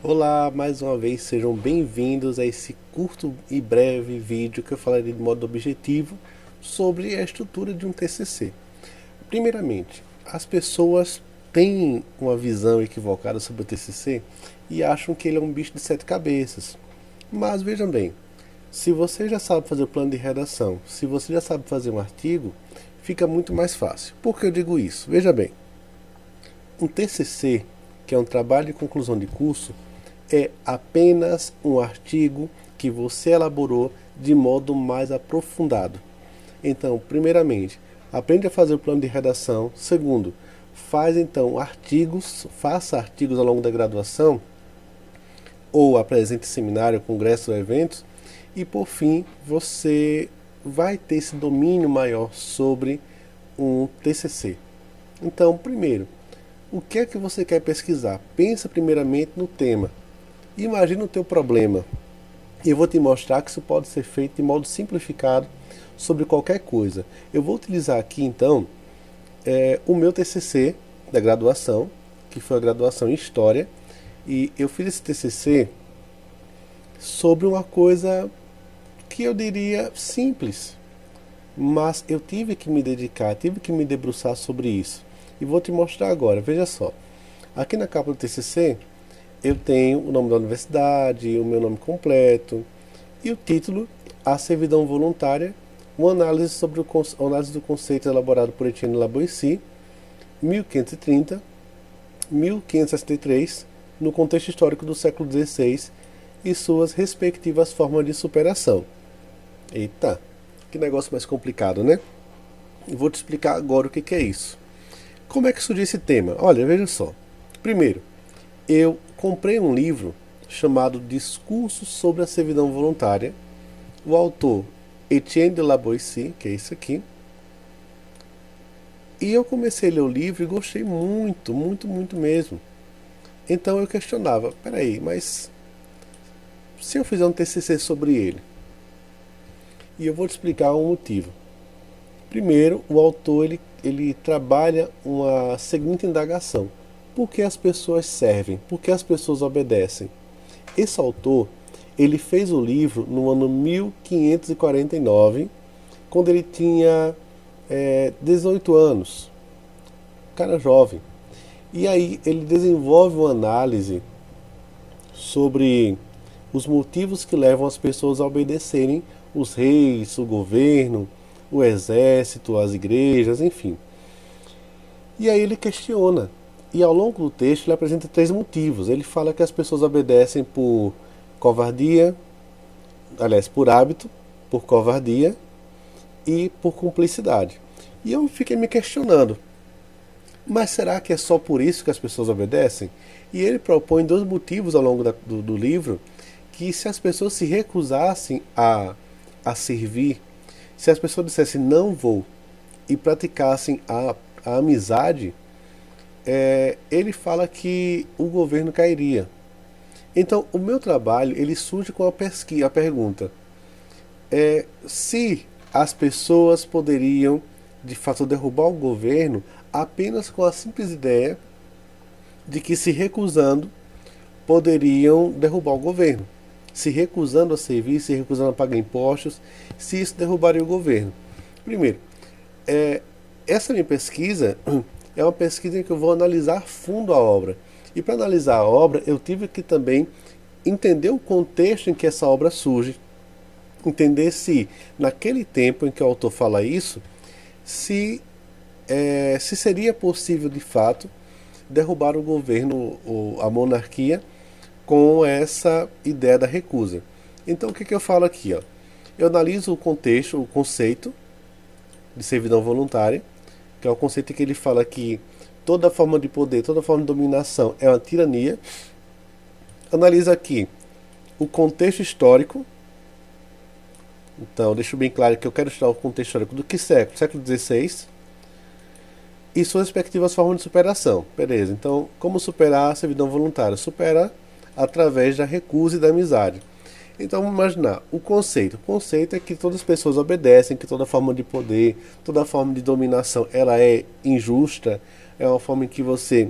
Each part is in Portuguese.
Olá, mais uma vez sejam bem-vindos a esse curto e breve vídeo que eu falarei de modo objetivo sobre a estrutura de um TCC. Primeiramente, as pessoas têm uma visão equivocada sobre o TCC e acham que ele é um bicho de sete cabeças. Mas vejam bem, se você já sabe fazer o plano de redação, se você já sabe fazer um artigo, fica muito mais fácil. Por que eu digo isso? Veja bem, um TCC, que é um trabalho de conclusão de curso, é apenas um artigo que você elaborou de modo mais aprofundado. Então, primeiramente, aprende a fazer o plano de redação. Segundo, faça artigos ao longo da graduação, ou apresente seminário, congresso ou eventos. E por fim, você vai ter esse domínio maior sobre um TCC. Então, primeiro, o que é que você quer pesquisar? Pensa primeiramente no tema. Imagina o teu problema. E eu vou te mostrar que isso pode ser feito de modo simplificado sobre qualquer coisa. Eu vou utilizar aqui então o meu TCC da graduação, que foi a graduação em História, e eu fiz esse TCC sobre uma coisa que eu diria simples, mas eu tive que me dedicar, tive que me debruçar sobre isso. E vou te mostrar agora, veja só. Aqui na capa do TCC eu tenho o nome da universidade, o meu nome completo e o título, A Servidão Voluntária, uma análise sobre análise do conceito elaborado por Etienne Laboissy, 1530-1563, no contexto histórico do século XVI e suas respectivas formas de superação. Eita, que negócio mais complicado, né? Eu vou te explicar agora o que é isso. Como é que surgiu esse tema? Olha, veja só. Primeiro, eu comprei um livro chamado Discursos sobre a Servidão Voluntária. O autor, Etienne de Laboissy, que é isso aqui. E eu comecei a ler o livro e gostei muito, muito, muito mesmo. Então eu questionava, peraí, mas se eu fizer um TCC sobre ele? E eu vou te explicar um motivo. Primeiro, o autor ele trabalha uma seguinte indagação: por que as pessoas servem? Por que as pessoas obedecem? Esse autor ele fez o livro no ano 1549, quando ele tinha 18 anos, cara jovem. E aí ele desenvolve uma análise sobre os motivos que levam as pessoas a obedecerem os reis, o governo, o exército, as igrejas, enfim. E aí ele questiona. E ao longo do texto ele apresenta três motivos. Ele fala que as pessoas obedecem por covardia, aliás, por hábito, por covardia e por cumplicidade. E eu fiquei me questionando, mas será que é só por isso que as pessoas obedecem? E ele propõe dois motivos ao longo do livro, que se as pessoas se recusassem a servir, se as pessoas dissessem não vou e praticassem a amizade, ele fala que o governo cairia. Então, o meu trabalho ele surge com a pesquisa, a pergunta: se as pessoas poderiam, de fato, derrubar o governo apenas com a simples ideia de que, se recusando, poderiam derrubar o governo. Se recusando a servir, se recusando a pagar impostos, se isso derrubaria o governo. Primeiro, essa minha pesquisa é uma pesquisa em que eu vou analisar a fundo a obra. E para analisar a obra, eu tive que também entender o contexto em que essa obra surge, entender se, naquele tempo em que o autor fala isso, se seria possível, de fato, derrubar o governo, a monarquia, com essa ideia da recusa. Então, o que eu falo aqui? Ó? Eu analiso o contexto, o conceito de servidão voluntária, que é o conceito que ele fala que toda forma de poder, toda forma de dominação é uma tirania. Analisa aqui o contexto histórico. Então, deixo bem claro que eu quero estudar o contexto histórico do que século? Século XVI. E suas respectivas formas de superação. Beleza, então, como superar a servidão voluntária? Supera através da recusa e da amizade. Então vamos imaginar o conceito. O conceito é que todas as pessoas obedecem, que toda forma de poder, toda forma de dominação, ela é injusta. É uma forma em que você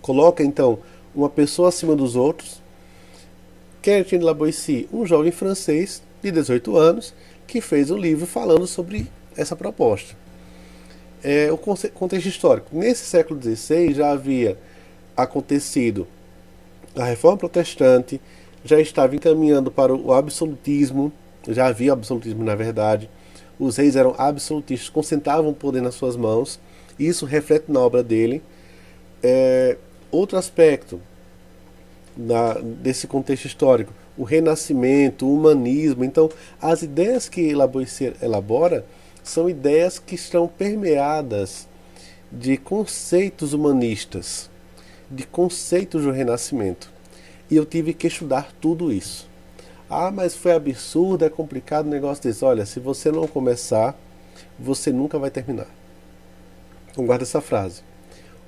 coloca então uma pessoa acima dos outros. Quem é Etienne de La Boétie? Um jovem francês de 18 anos que fez um livro falando sobre essa proposta. O contexto histórico. Nesse século XVI já havia acontecido a Reforma Protestante, já estava encaminhando para o absolutismo, já havia absolutismo na verdade. Os reis eram absolutistas, concentravam o poder nas suas mãos. Isso reflete na obra dele. Outro aspecto desse contexto histórico, o renascimento, o humanismo. Então, as ideias que La Boétie elabora são ideias que estão permeadas de conceitos humanistas, de conceitos do renascimento. E eu tive que estudar tudo isso. Ah, mas foi absurdo, é complicado o negócio desse. Olha, se você não começar, você nunca vai terminar. Então guarda essa frase.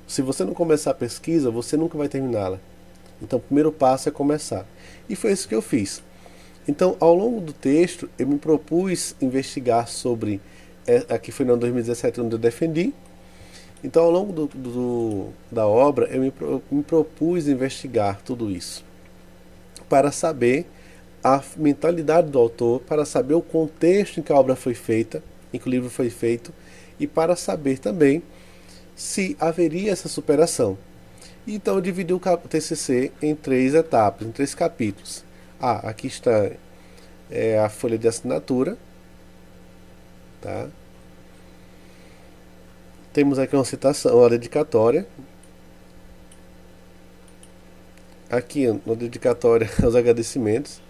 Se você não começar a pesquisa, você nunca vai terminá-la. Então o primeiro passo é começar. E foi isso que eu fiz. Então, ao longo do texto, eu me propus investigar sobre... Aqui foi no ano 2017 onde eu defendi. Então, ao longo da obra, eu me propus investigar tudo isso. Para saber a mentalidade do autor, para saber o contexto em que a obra foi feita, em que o livro foi feito, e para saber também se haveria essa superação. Então eu dividi o TCC em 3 etapas, em 3 capítulos. Aqui está a folha de assinatura. Tá? Temos aqui uma citação, uma dedicatória. Aqui na dedicatória os agradecimentos.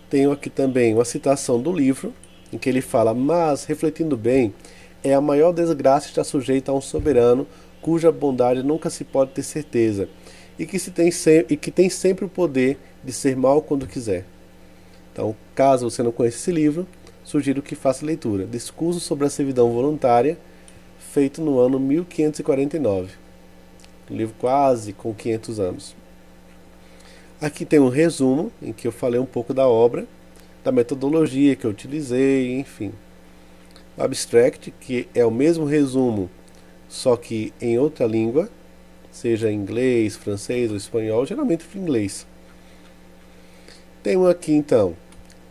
Tenho aqui também uma citação do livro, em que ele fala: mas, refletindo bem, é a maior desgraça estar sujeita a um soberano cuja bondade nunca se pode ter certeza, e que tem sempre o poder de ser mal quando quiser. Então, caso você não conheça esse livro, sugiro que faça leitura. Discurso sobre a servidão voluntária, feito no ano 1549. Um livro quase com 500 anos. Aqui tem um resumo, em que eu falei um pouco da obra, da metodologia que eu utilizei, enfim. O abstract, que é o mesmo resumo, só que em outra língua, seja inglês, francês ou espanhol, geralmente em inglês. Tenho aqui então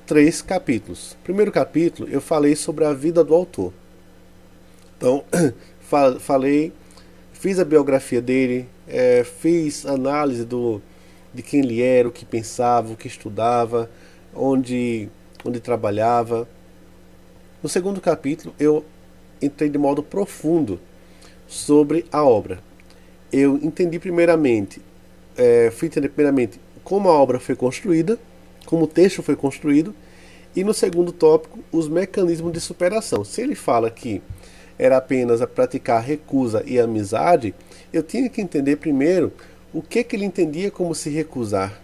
3 capítulos. Primeiro capítulo eu falei sobre a vida do autor. Então, fiz a biografia dele, fiz análise de quem ele era, o que pensava, o que estudava, onde trabalhava. No segundo capítulo eu entrei de modo profundo sobre a obra. Eu entendi primeiramente, fui entender primeiramente como a obra foi construída, como o texto foi construído, e no segundo tópico, os mecanismos de superação. Se ele fala que era apenas a praticar recusa e amizade, eu tinha que entender primeiro o que ele entendia como se recusar,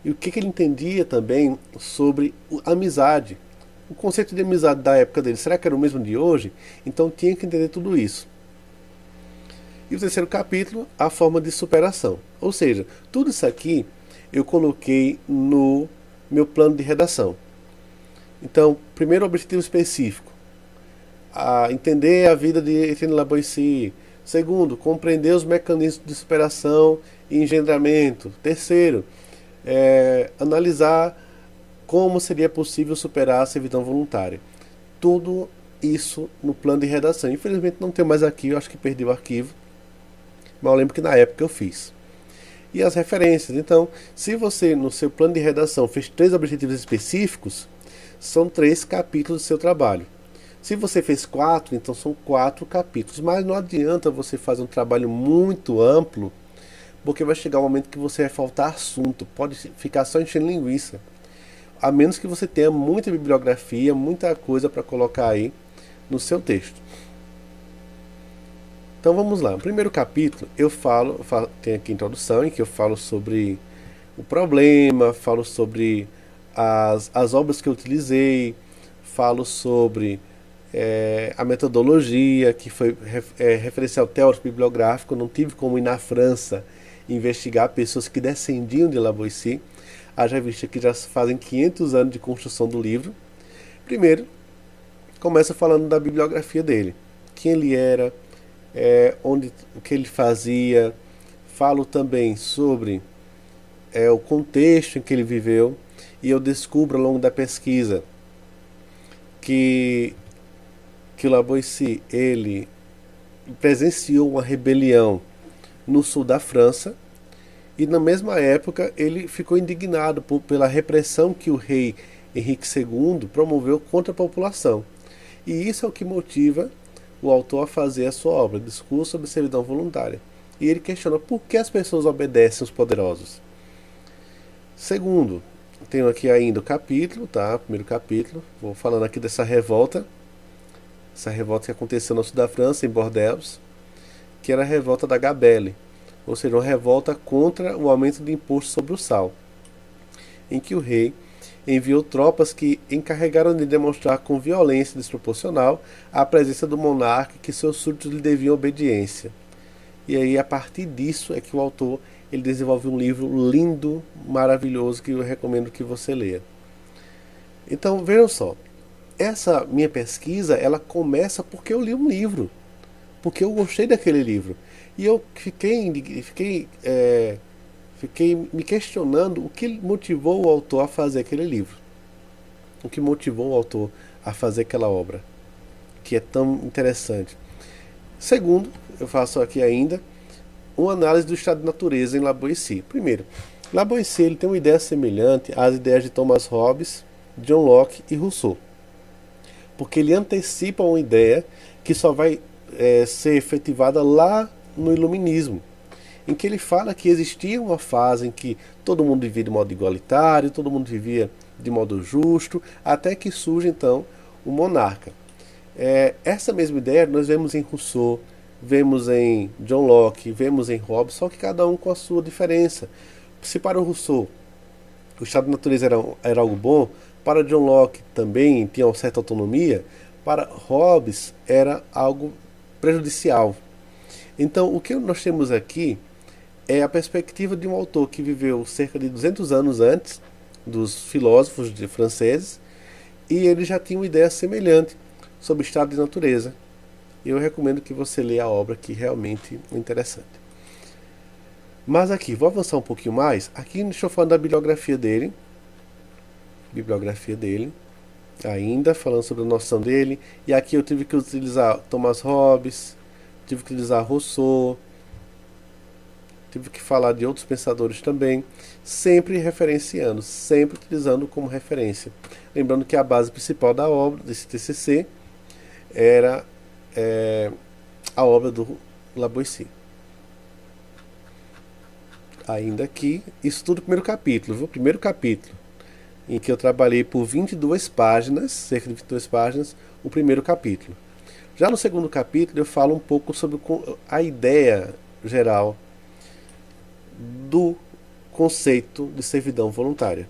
e o que ele entendia também sobre amizade. O conceito de amizade da época dele, será que era o mesmo de hoje? Então tinha que entender tudo isso. E o terceiro capítulo, a forma de superação. Ou seja, tudo isso aqui eu coloquei no meu plano de redação. Então, primeiro objetivo específico, entender a vida de Etienne de La Boétie. Segundo, compreender os mecanismos de superação e engendramento. Terceiro, analisar como seria possível superar a servidão voluntária. Tudo isso no plano de redação. Infelizmente não tenho mais aqui, eu acho que perdi o arquivo, mas eu lembro que na época eu fiz. E as referências. Então, se você no seu plano de redação fez 3 objetivos específicos, são 3 capítulos do seu trabalho. Se você fez 4, então são 4 capítulos. Mas não adianta você fazer um trabalho muito amplo, porque vai chegar um momento que você vai faltar assunto. Pode ficar só enchendo linguiça. A menos que você tenha muita bibliografia, muita coisa para colocar aí no seu texto. Então vamos lá. No primeiro capítulo eu tem aqui a introdução, em que eu falo sobre o problema, falo sobre as obras que eu utilizei, falo sobre a metodologia, que foi referencial teórico bibliográfico. Eu não tive como ir na França investigar pessoas que descendiam de La Boétie. Haja vista que já fazem 500 anos de construção do livro. Primeiro, começa falando da bibliografia dele. quem ele era, o que ele fazia. Falo também sobre o contexto em que ele viveu, e eu descubro ao longo da pesquisa que, que o Lavoisier ele presenciou uma rebelião no sul da França, e na mesma época ele ficou indignado pela repressão que o rei Henrique II promoveu contra a população. E isso é o que motiva o autor a fazer a sua obra, Discurso sobre Servidão Voluntária. E ele questiona por que as pessoas obedecem os poderosos. Segundo, tenho aqui ainda o capítulo, tá? Primeiro capítulo. Vou falando aqui dessa revolta. Essa revolta que aconteceu no sul da França, em Bordeaux, que era a revolta da Gabelle, ou seja, uma revolta contra o aumento do imposto sobre o sal, em que o rei enviou tropas que encarregaram de demonstrar com violência desproporcional a presença do monarca e que seus súditos lhe deviam obediência. E aí, a partir disso, é que o autor ele desenvolve um livro lindo, maravilhoso, que eu recomendo que você leia. Então, vejam só, essa minha pesquisa, ela começa porque eu li um livro, porque eu gostei daquele livro. E eu fiquei me questionando o que motivou o autor a fazer aquele livro. O que motivou o autor a fazer aquela obra, que é tão interessante. Segundo, eu faço aqui ainda uma análise do estado de natureza em Lavoisier. Primeiro, Lavoisier ele tem uma ideia semelhante às ideias de Thomas Hobbes, John Locke e Rousseau, porque ele antecipa uma ideia que só vai ser efetivada lá no Iluminismo, em que ele fala que existia uma fase em que todo mundo vivia de modo igualitário, todo mundo vivia de modo justo, até que surge então o monarca. Essa mesma ideia nós vemos em Rousseau, vemos em John Locke, vemos em Hobbes, só que cada um com a sua diferença. Se para o Rousseau o estado de natureza era algo bom, para John Locke também tinha uma certa autonomia, para Hobbes era algo prejudicial. Então, o que nós temos aqui é a perspectiva de um autor que viveu cerca de 200 anos antes dos filósofos franceses, e ele já tinha uma ideia semelhante sobre o estado de natureza. Eu recomendo que você leia a obra, que realmente é interessante. Mas aqui, vou avançar um pouquinho mais. Aqui deixa eu falar da bibliografia dele. Ainda falando sobre a noção dele. E aqui eu tive que utilizar Thomas Hobbes, tive que utilizar Rousseau, tive que falar de outros pensadores também, sempre referenciando, sempre utilizando como referência. Lembrando que a base principal da obra, desse TCC, era a obra do Lavoisier. Ainda aqui, isso tudo no primeiro capítulo, viu? Primeiro capítulo, em que eu trabalhei por 22 páginas, cerca de 22 páginas, o primeiro capítulo. Já no segundo capítulo eu falo um pouco sobre a ideia geral do conceito de servidão voluntária.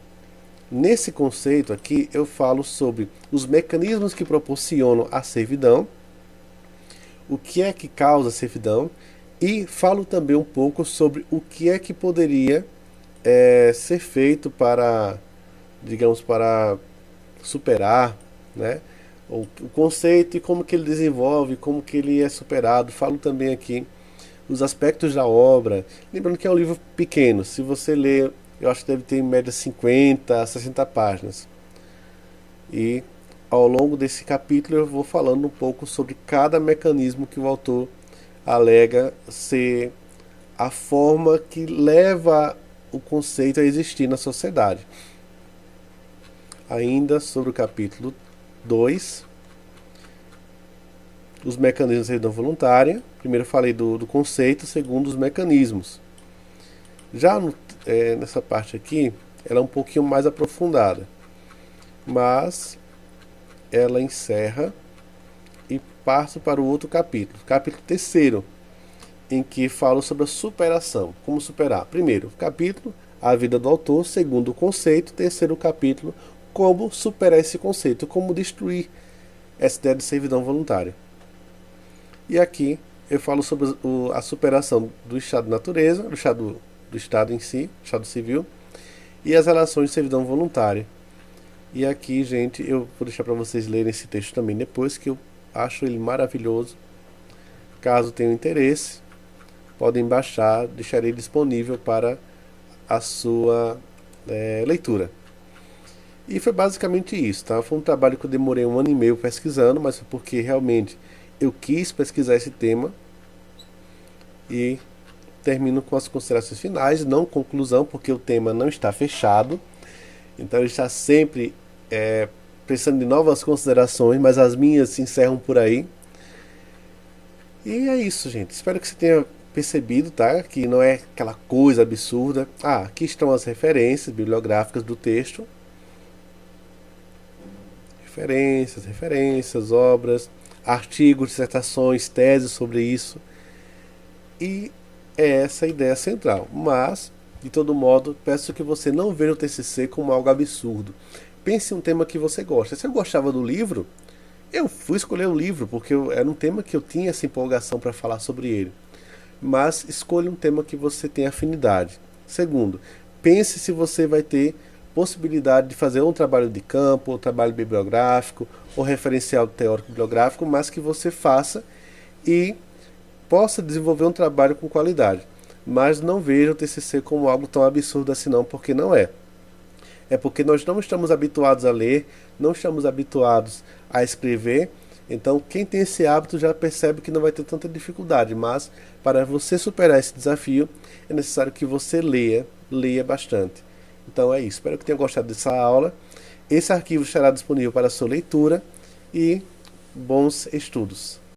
Nesse conceito aqui eu falo sobre os mecanismos que proporcionam a servidão, o que é que causa a servidão, e falo também um pouco sobre o que é que poderia ser feito para, digamos, para superar, né, o conceito e como que ele desenvolve, como que ele é superado. Falo também aqui os aspectos da obra. Lembrando que é um livro pequeno, se você ler, eu acho que deve ter em média 50 a 60 páginas. E ao longo desse capítulo eu vou falando um pouco sobre cada mecanismo que o autor alega ser a forma que leva o conceito a existir na sociedade. Ainda sobre o capítulo 2, os mecanismos de servidão voluntária. Primeiro falei do conceito, segundo os mecanismos. Já nessa parte aqui, ela é um pouquinho mais aprofundada, mas ela encerra e passo para o outro capítulo, capítulo terceiro, em que falo sobre a superação, como superar. Primeiro capítulo, a vida do autor. Segundo, o conceito. Terceiro capítulo, como superar esse conceito, como destruir essa ideia de servidão voluntária. E aqui eu falo sobre a superação do estado de natureza, do estado em si, estado civil, e as relações de servidão voluntária. E aqui, gente, eu vou deixar para vocês lerem esse texto também depois, que eu acho ele maravilhoso Caso tenham interesse, podem baixar, deixarei disponível para a sua leitura. E foi basicamente isso, tá? Foi um trabalho que eu demorei 1 ano e meio pesquisando, mas foi porque realmente eu quis pesquisar esse tema. E termino com as considerações finais, não conclusão, porque o tema não está fechado. Então ele está sempre precisando de novas considerações, mas as minhas se encerram por aí. E é isso, gente. Espero que você tenha percebido, tá? Que não é aquela coisa absurda. Ah, aqui estão as referências bibliográficas do texto. Referências, obras, artigos, dissertações, teses sobre isso. E é essa a ideia central. Mas, de todo modo, peço que você não veja o TCC como algo absurdo. Pense em um tema que você gosta. Se eu gostava do livro, eu fui escolher o livro, porque era um tema que eu tinha essa empolgação para falar sobre ele. Mas escolha um tema que você tem afinidade. Segundo, pense se você vai ter possibilidade de fazer um trabalho de campo, ou trabalho bibliográfico, ou referencial teórico bibliográfico, mas que você faça e possa desenvolver um trabalho com qualidade. Mas não veja o TCC como algo tão absurdo assim não, porque não é. É porque nós não estamos habituados a ler, não estamos habituados a escrever. Então, quem tem esse hábito já percebe que não vai ter tanta dificuldade. Mas, para você superar esse desafio, é necessário que você leia bastante. Então é isso. Espero que tenha gostado dessa aula. Esse arquivo estará disponível para a sua leitura e bons estudos.